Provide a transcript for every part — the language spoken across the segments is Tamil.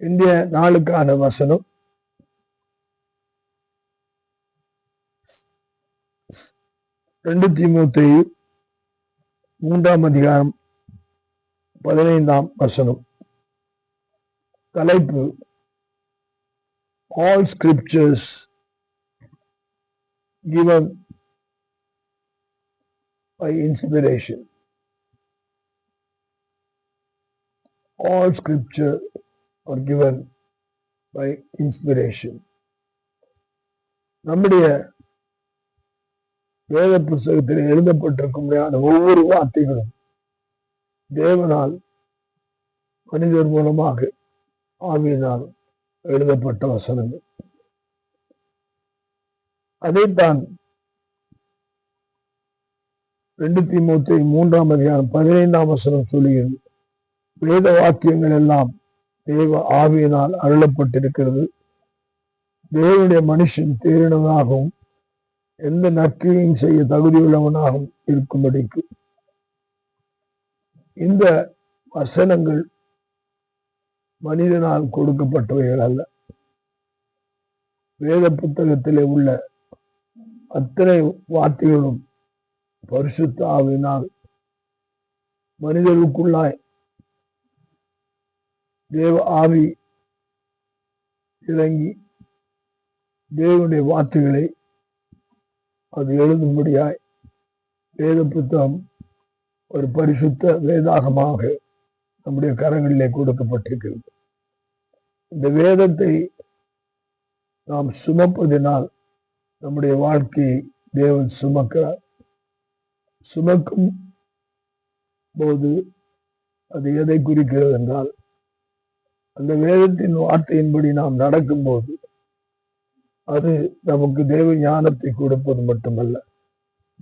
இந்திய நாளுக்கான வசனம் 2 தீமோத்தேயு 3:15 தலைப்பு All scriptures given by inspiration. All scripture are given by inspiration. நம்முடைய வேத புஸ்தகத்தில் எழுதப்பட்டிருக்கும் ஒவ்வொரு வார்த்தைகளும் தேவனால் மனிதர் மூலமாக ஆவியினால் எழுதப்பட்ட வசனங்கள். அதைத்தான் 2 தீமோத்தேயு 3:15 சொல்லுகிறது. வேத வாக்கியங்கள் எல்லாம் தேவ ஆவியினால் அருளப்பட்டிருக்கிறது. தேவனுடைய மனுஷன் தேறினதாகவும் எந்த நற்கிரியும் செய்ய தகுதியுள்ளவனாகவும் இருக்கும்படிக்கு இந்த வசனங்கள் மனிதனால் கொடுக்கப்பட்டவைகள் அல்ல. வேத புத்தகத்திலே உள்ள அத்தனை வார்த்தைகளும் பரிசுத்த ஆவியினால் மனிதர்களுக்குள்ளாய் தேவ ஆவி இறங்கி தேவனுடைய வார்த்தைகளை அது எழுதும்படியாய் வேத புத்தகம் ஒரு பரிசுத்த வேதாகமாக நம்முடைய கரங்களிலே கொடுக்கப்பட்டிருக்கிறது. இந்த வேதத்தை நாம் சுமப்பதினால் நம்முடைய வாழ்க்கையை தேவன் சுமக்கிறார். சுமக்கும் போது அது எதை குறிக்கிறது என்றால், அந்த வேதத்தின் வார்த்தையின்படி நாம் நடக்கும்போது அது நமக்கு தேவ ஞானத்தை கொடுப்பது மட்டுமல்ல,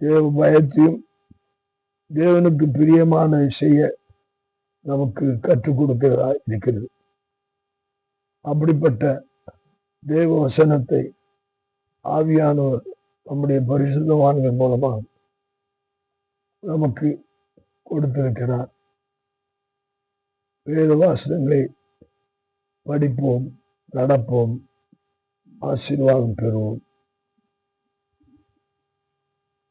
தேவ பயத்தையும் தேவனுக்கு பிரியமானதை செய்ய நமக்கு கற்றுக் கொடுக்கிறதா இருக்கிறது. அப்படிப்பட்ட தேவ வசனத்தை ஆவியானவர் நம்முடைய பரிசுத்தவான்கள் மூலமாக நமக்கு கொடுத்திருக்கிறார். வேத வாசனங்களை படிப்போம், நடப்போம், ஆசீர்வாதம் பெறுவோம்.